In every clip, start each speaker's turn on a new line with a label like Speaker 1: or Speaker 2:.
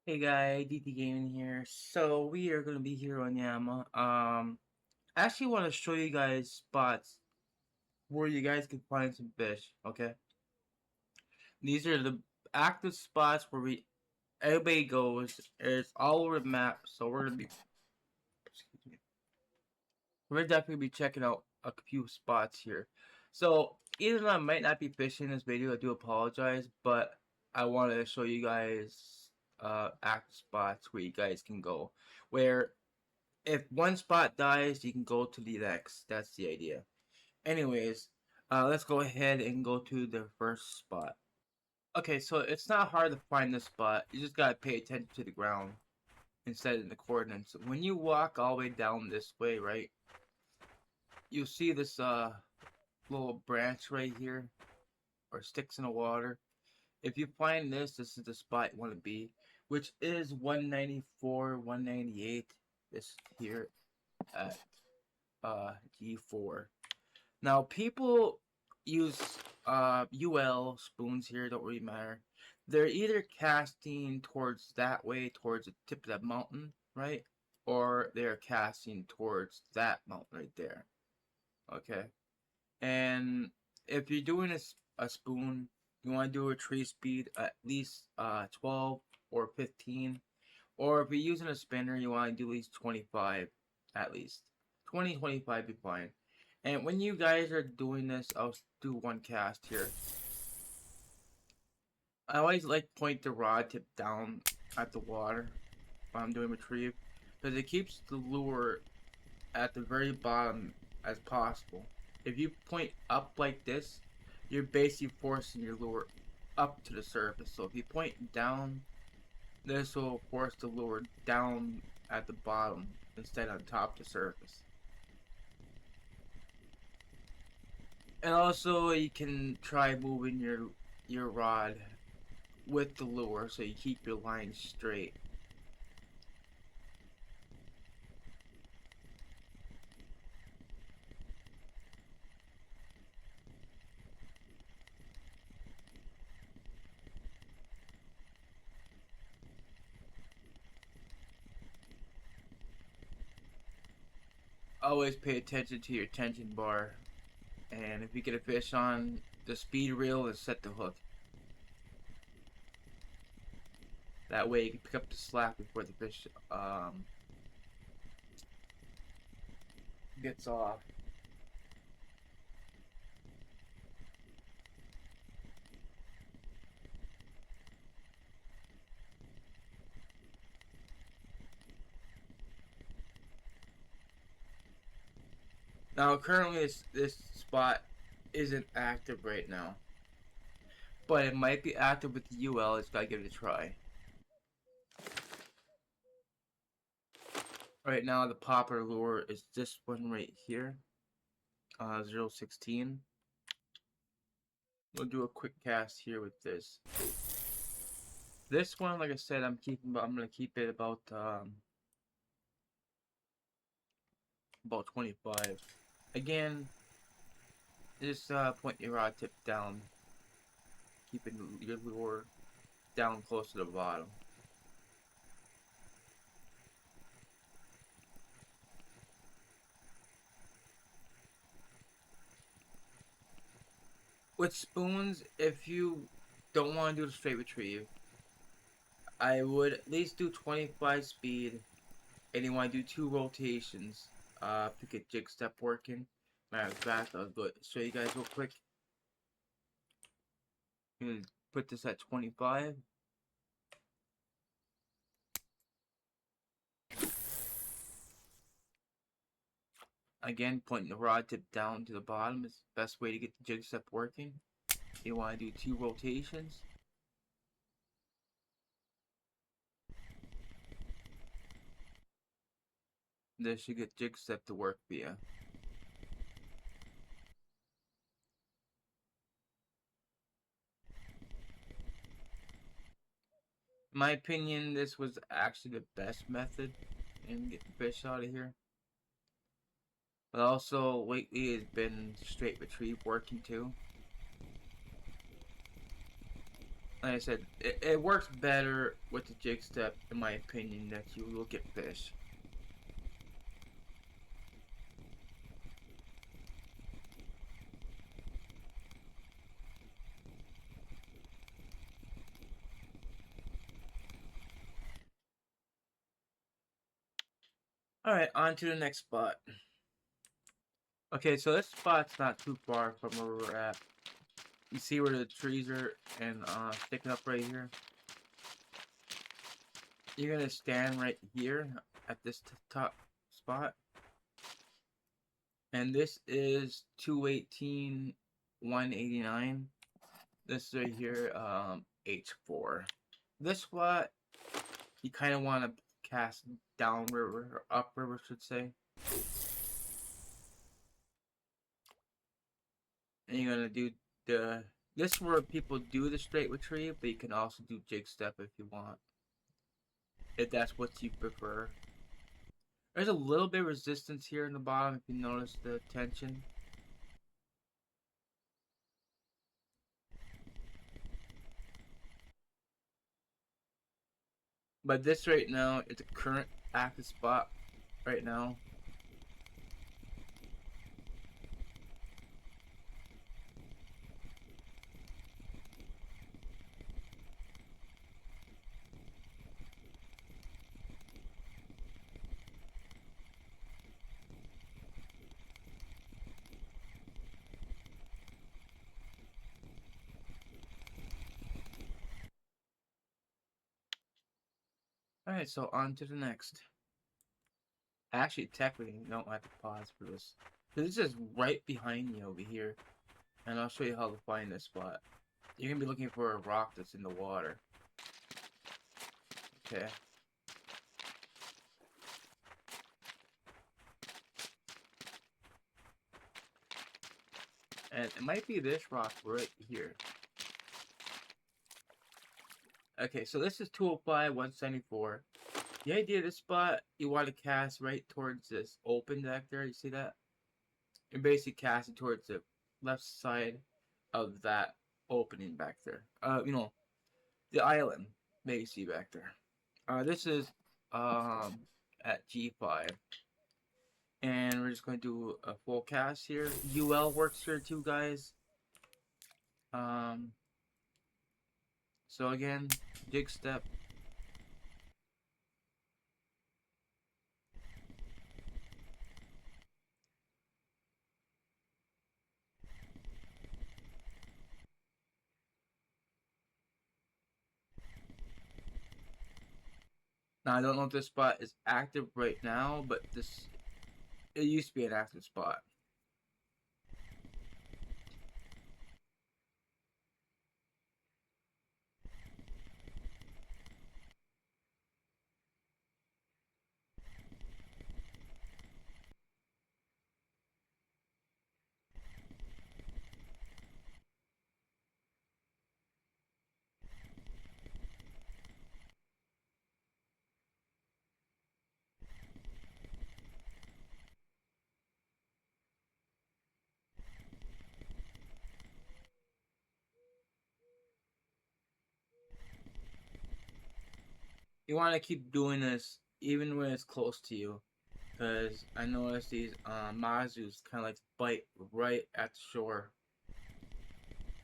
Speaker 1: Hey guy, DT Gaming here. So we are gonna be here on Yama. I actually want to show you guys spots where you guys can find some fish. Okay, these are the active spots where everybody goes. It's all over the map. So excuse me, we're definitely be checking out a few spots here. So even though I might not be fishing this video, I do apologize, but I wanted to show you guys active spots where you guys can go where if one spot dies, you can go to the next. That's the idea. Anyways, let's go ahead and go to the first spot. Okay, so it's not hard to find this spot. You just gotta pay attention to the ground instead of the coordinates. When you walk all the way down this way, right, you'll see this little branch right here, or sticks in the water. If you find this, this is the spot you want to be, which is 194, 198. This here at G4. Now people use UL spoons here, don't really matter. They're either casting towards that way, towards the tip of that mountain, right? Or they're casting towards that mountain right there. Okay. And if you're doing a spoon, you want to do a retrieve speed at least 12 or 15. Or if you're using a spinner, you want to do at least 25 at least. 20, 25 be fine. And when you guys are doing this, I'll do one cast here. I always like point the rod tip down at the water when I'm doing retrieve, because it keeps the lure at the very bottom as possible. If you point up like this, you're basically forcing your lure up to the surface. So if you point down, this will force the lure down at the bottom instead on top of the surface. And also you can try moving your rod with the lure so you keep your line straight. Always pay attention to your tension bar, and if you get a fish on the speed reel, and set the hook. That way you can pick up the slack before the fish gets off. Now currently this spot isn't active right now, but it might be active with the UL. It's gotta give it a try. Right now the popper lure is this one right here, 016. We'll do a quick cast here with this. This one, like I said, I'm gonna keep it about 25. Again, just point your rod tip down, keeping your lure down close to the bottom. With spoons, if you don't want to do the straight retrieve, I would at least do 25 speed, and you want to do 2 rotations to get jig step working. Matter of fact, I'll show you guys real quick. I'm gonna put this at 25. Again, pointing the rod tip down to the bottom is the best way to get the jig step working. You want to do 2 rotations. This should get jig step to work for you. In my opinion, this was actually the best method in getting fish out of here. But also, lately has been straight retrieve working too. like I said, it works better with the jig step, in my opinion, that you will get fish. Alright, on to the next spot. Okay, so this spot's not too far from where we're at. You see where the trees are and sticking up right here? You're gonna stand right here at this top spot. And this is 218, 189. This right here, H4. This spot, you kind of want to cast downriver, or upriver, should say. And you're gonna do this is where people do the straight retrieve, but you can also do jig step if you want, if that's what you prefer. There's a little bit of resistance here in the bottom if you notice the tension. But this right now, it's a current active spot right now. Alright, so on to the next. Actually, technically, you don't have to pause for this. This is right behind you over here. And I'll show you how to find this spot. You're gonna be looking for a rock that's in the water. Okay. And it might be this rock right here. Okay, so this is 205, 174. The idea of this spot, you want to cast right towards this open back there. You see that? And basically cast it towards the left side of that opening back there. The island that you see back there. This is at G5. And we're just going to do a full cast here. UL works here too, guys. So again, jig step. Now I don't know if this spot is active right now, but it used to be an active spot. You want to keep doing this even when it's close to you, because I noticed these Mazus kind of like bite right at the shore.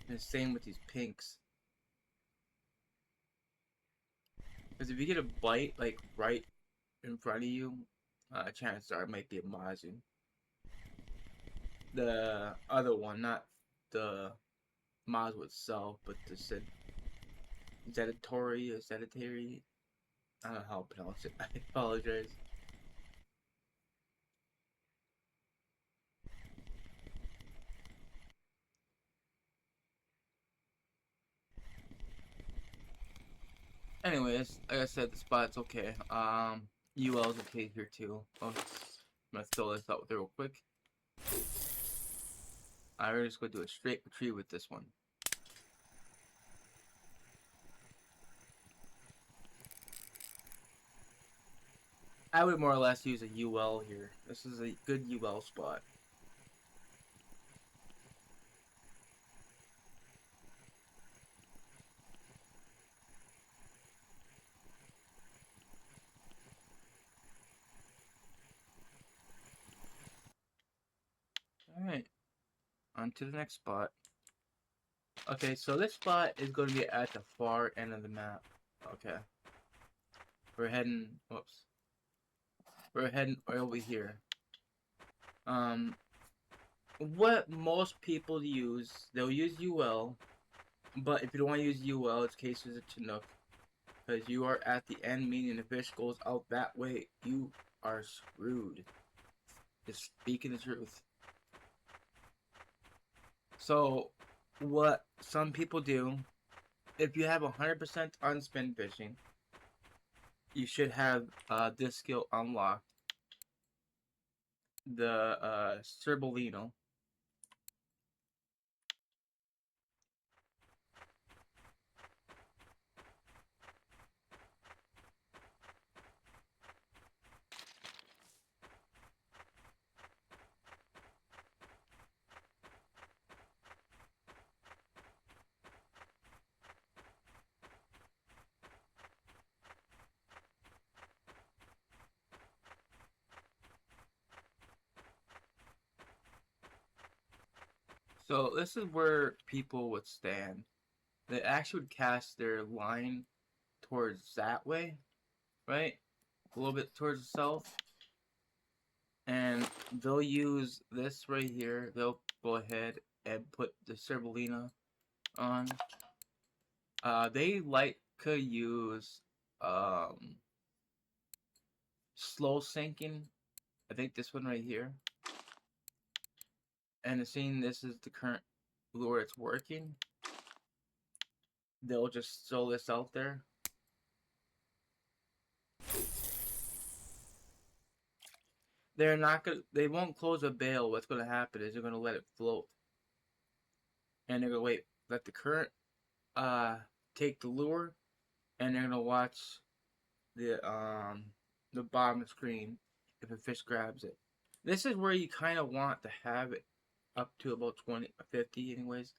Speaker 1: And same with these pinks. Because if you get a bite like right in front of you, chances are it might be a Mazu. The other one, not the Mazu itself, but the Zedatory. I don't know how to pronounce it. I apologize. Anyways, like I said, the spot's okay. UL's okay here too. I'm gonna throw this out there real quick. We're just gonna do a straight retrieve with this one. I would more or less use a UL here. This is a good UL spot. on to the next spot. Okay, so this spot is going to be at the far end of the map. Okay. We're heading, whoops. We're heading over here. What most people use, they'll use UL, but if you don't want to use UL, it's cases of Chinook. Because you are at the end, meaning the fish goes out that way, you are screwed. Just speaking the truth. So, what some people do, if you have 100% unspin fishing, you should have this skill unlocked. The Cerbolino. So this is where people would stand. They actually would cast their line towards that way, right? A little bit towards the south. And they'll use this right here. They'll go ahead and put the Cerbolina on. They like to use slow sinking. I think this one right here. And seeing this is the current lure it's working, they'll just throw this out there. They're not gonna. They won't close a bail. What's gonna happen is they're gonna let it float, and they're gonna wait. Let the current take the lure, and they're gonna watch the bottom of the screen if a fish grabs it. This is where you kind of want to have it up to about 20, 50 anyways.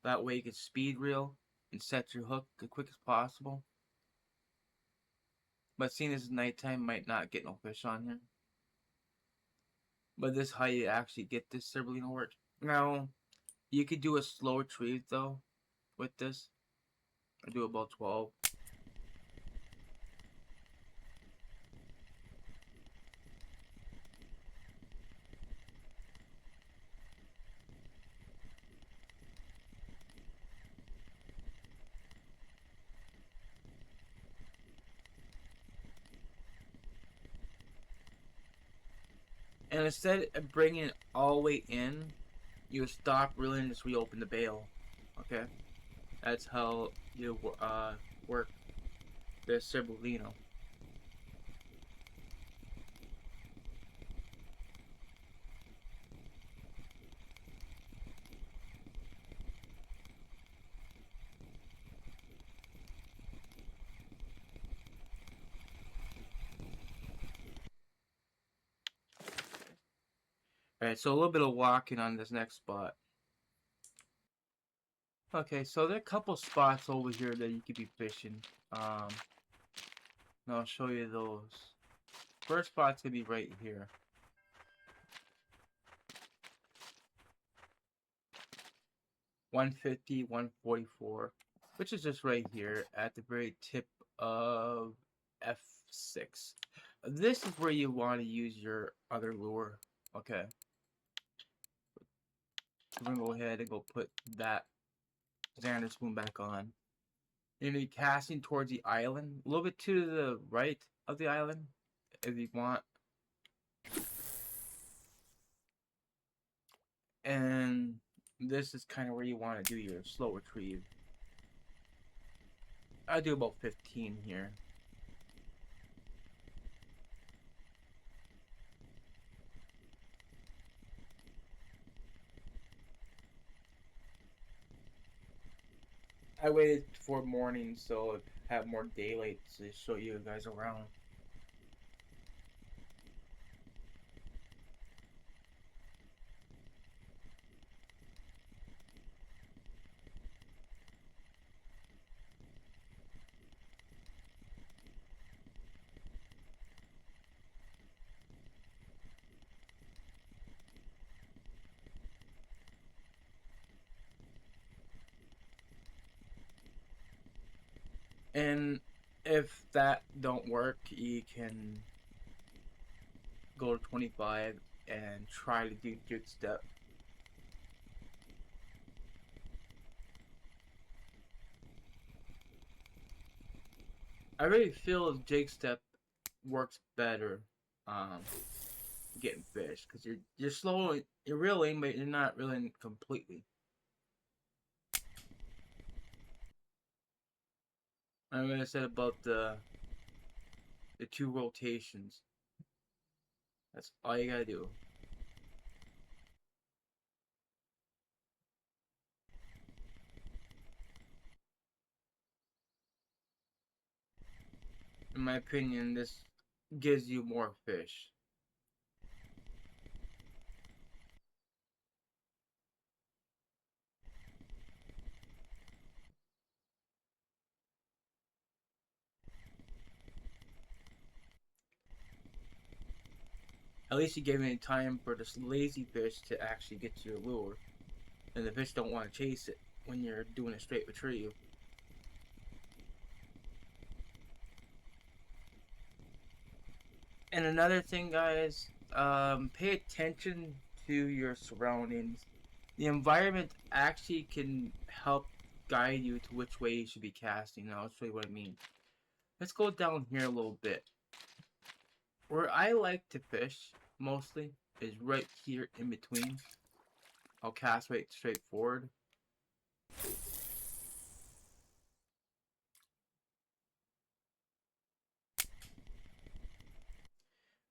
Speaker 1: That way you can speed reel and set your hook as quick as possible. But seeing as nighttime, might not get no fish on here. But this is how you actually get this Cerbolino work. Now, you could do a slow retrieve though with this. I do about 12. And instead of bringing it all the way in, you stop reeling and just reopen the bail. Okay? That's how you work the Cerbolino. Alright, so a little bit of walking on this next spot. Okay, so there are a couple spots over here that you could be fishing. And I'll show you those. First spot's gonna be right here. $150, $144, which is just right here at the very tip of F6. This is where you want to use your other lure. Okay. We're gonna go ahead and go put that Xander spoon back on. You're gonna be casting towards the island, a little bit to the right of the island, if you want. And this is kind of where you want to do your slow retrieve. I do about 15 here. I waited for morning so I have more daylight to show you guys around. that don't work, you can go to 25 and try to do jig step. I really feel jig step works better um, getting fish because you're slowly, you're reeling, but you're not reeling completely. I'm gonna say about the two rotations. That's all you gotta do. In my opinion, this gives you more fish. At least you gave me time for this lazy fish to actually get to your lure, and the fish don't want to chase it when you're doing a straight retrieve. And another thing, guys, pay attention to your surroundings. The environment actually can help guide you to which way you should be casting. Now, I'll show you what I mean. Let's go down here a little bit. Where I like to fish mostly is right here in between. I'll cast right straight forward.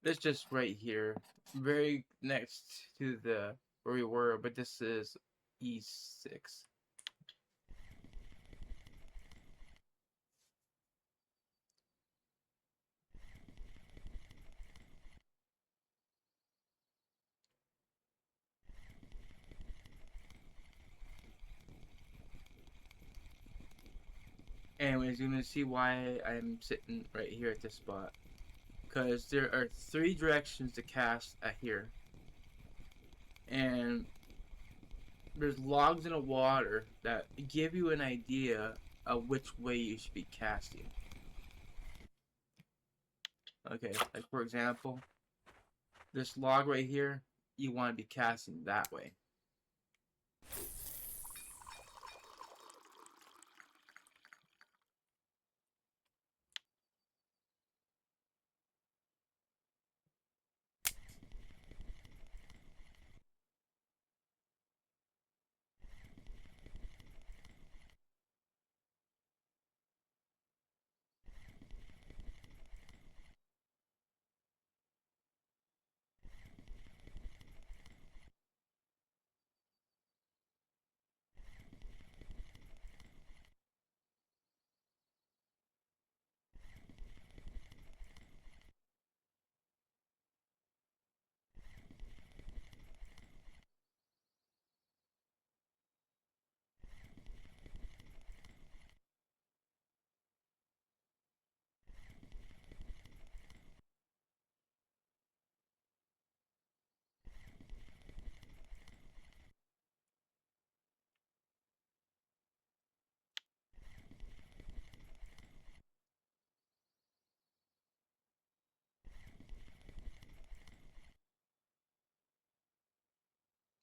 Speaker 1: This just right here, very next to the where we were, but this is E6. Anyways, you're gonna see why I'm sitting right here at this spot. Because there are three directions to cast at here. And there's logs in the water that give you an idea of which way you should be casting. Okay, like for example, this log right here, you want to be casting that way.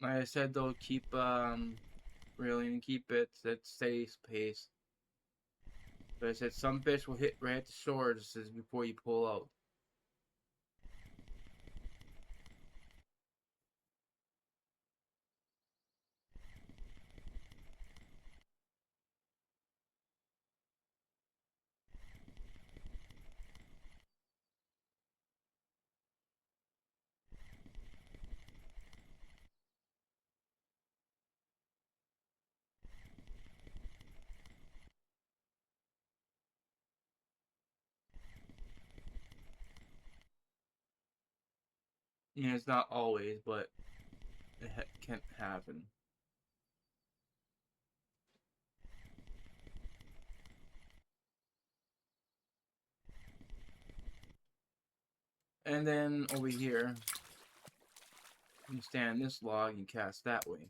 Speaker 1: Like I said though, keep reeling, keep it at steady pace. But I said some fish will hit right at the shore just as before you pull out. You know, it's not always, but it can happen. And then over here, you stand this log and cast that way.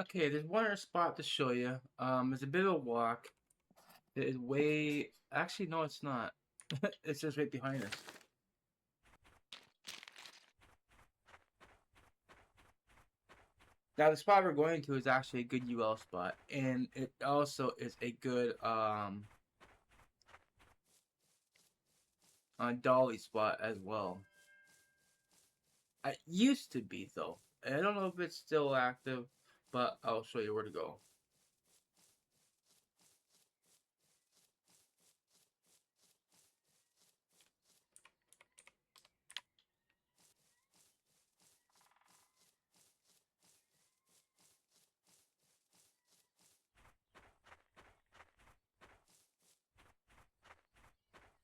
Speaker 1: Okay, there's one other spot to show you. It's a bit of a walk. It is way. Actually, no, it's not. It's just right behind us. Now, the spot we're going to is actually a good UL spot, and it also is a good Dolly spot as well. It used to be though. I don't know if it's still active, but I'll show you where to go.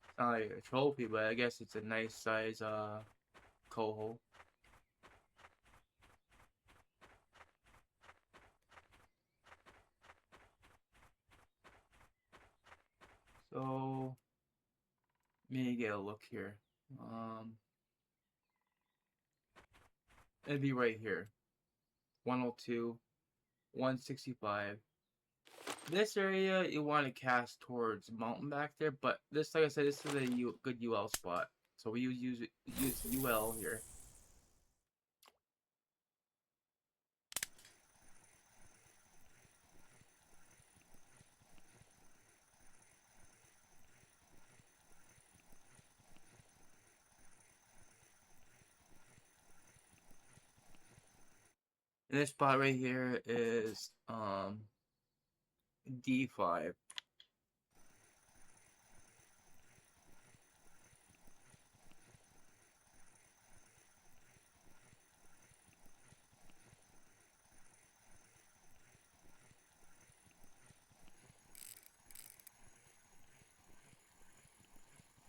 Speaker 1: It's not like a trophy, but I guess it's a nice size coho. So let me get a look here. Um, it'd be right here. 102, 165. This area you want to cast towards mountain back there, but this, like I said, this is a good UL spot. So we use UL here. And this spot right here is D5.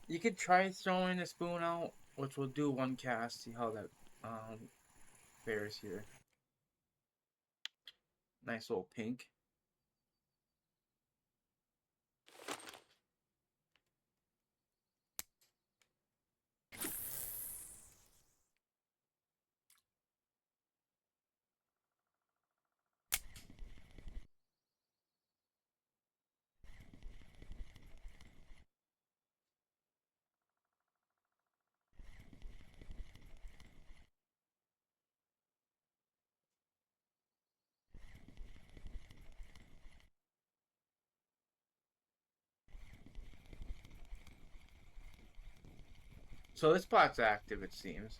Speaker 1: You could try throwing the spoon out, which will do one cast. See how that fares here. Nice little pink. So this spot's active, it seems.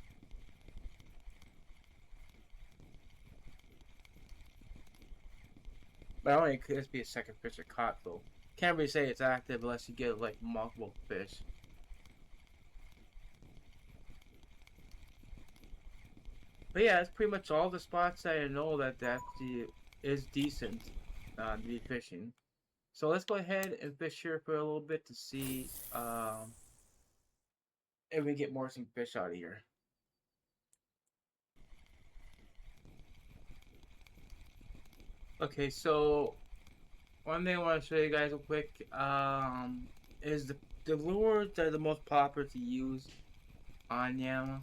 Speaker 1: But only could this be a second fish or caught though. Can't really say it's active unless you get like multiple fish. But yeah, that's pretty much all the spots that I know that is decent to be fishing. So let's go ahead and fish here for a little bit to see if we get more some fish out of here. Okay, so one thing I want to show you guys real quick is the lures that are the most popular to use on Yama.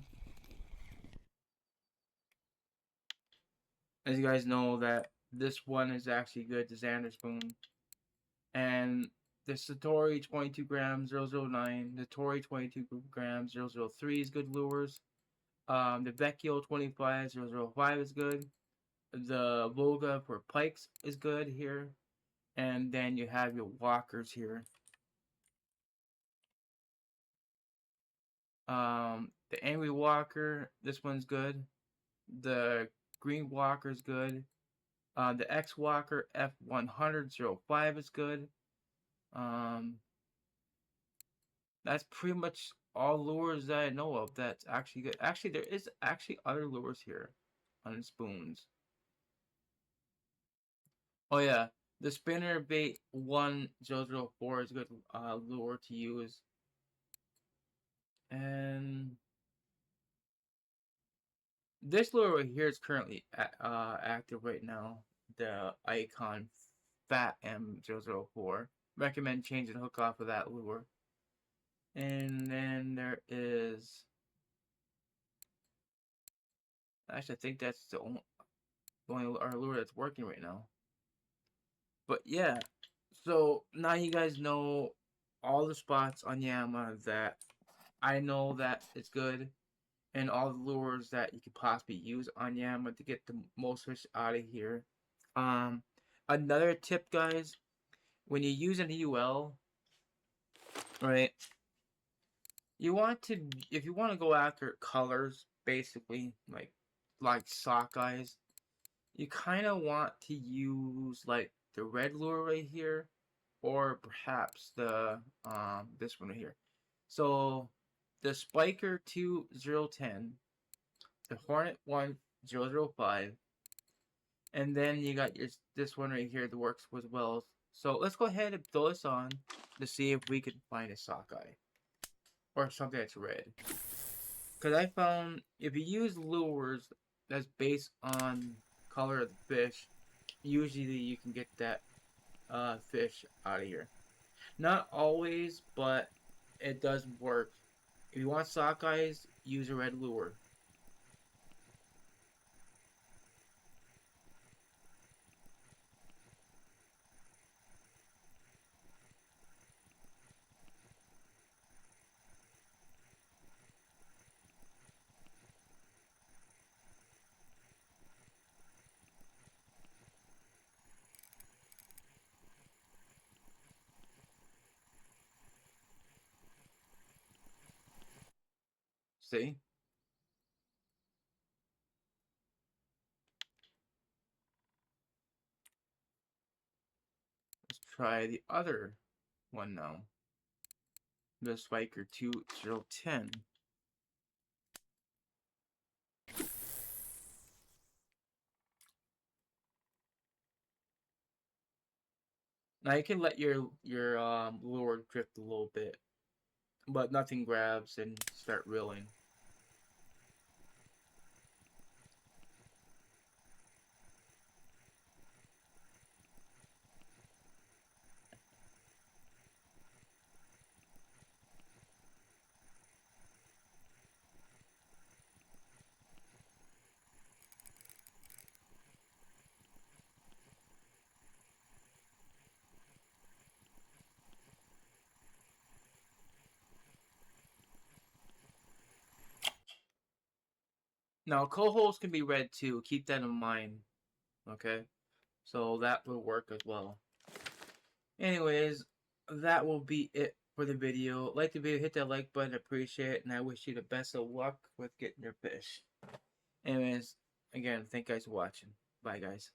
Speaker 1: As you guys know, that this one is actually good, the Xander spoon, and the Satori 22 grams 009, the Tori 22 grams 003 is good lures. The Vecchio 25 005 is good. The Volga for pikes is good here, and then you have your walkers here. The Angry Walker, this one's good. The Green Walker is good. The X Walker F100-05 is good. Um, that's pretty much all lures that I know of that's actually good. Actually, there is actually other lures here on spoons. Oh yeah, the Spinner Bait 1004 is a good lure to use. And this lure right here is currently active right now. The Icon Fat M004. Recommend changing hook off of that lure. And then there is. Actually, I think that's the only. the only our lure that's working right now. But yeah, so now you guys know all the spots on Yama that I know that it's good, and all the lures that you could possibly use on Yama to get the most fish out of here. Um, Another tip, guys, when you use an UL, right? You want to, if you want to go after colors, basically like sockeyes, you kind of want to use like the red lure right here, or perhaps the this one right here. So the Spiker 2010, the Hornet 1005, and then you got your this one right here that works as well. So let's go ahead and throw this on to see if we can find a sockeye or something that's red. Because I found if you use lures that's based on color of the fish, usually you can get that fish out of here. Not always, but it does work. If you want sockeyes, use a red lure. See? Let's try the other one now. The Spiker 2010. Now you can let your lure drift a little bit, but nothing grabs and start reeling. Now cohos can be red too. Keep that in mind. Okay, so that will work as well. Anyways, that will be it for the video. Like the video, hit that like button, appreciate it, and I wish you the best of luck with getting your fish. Anyways, again, thank you guys for watching. Bye, guys.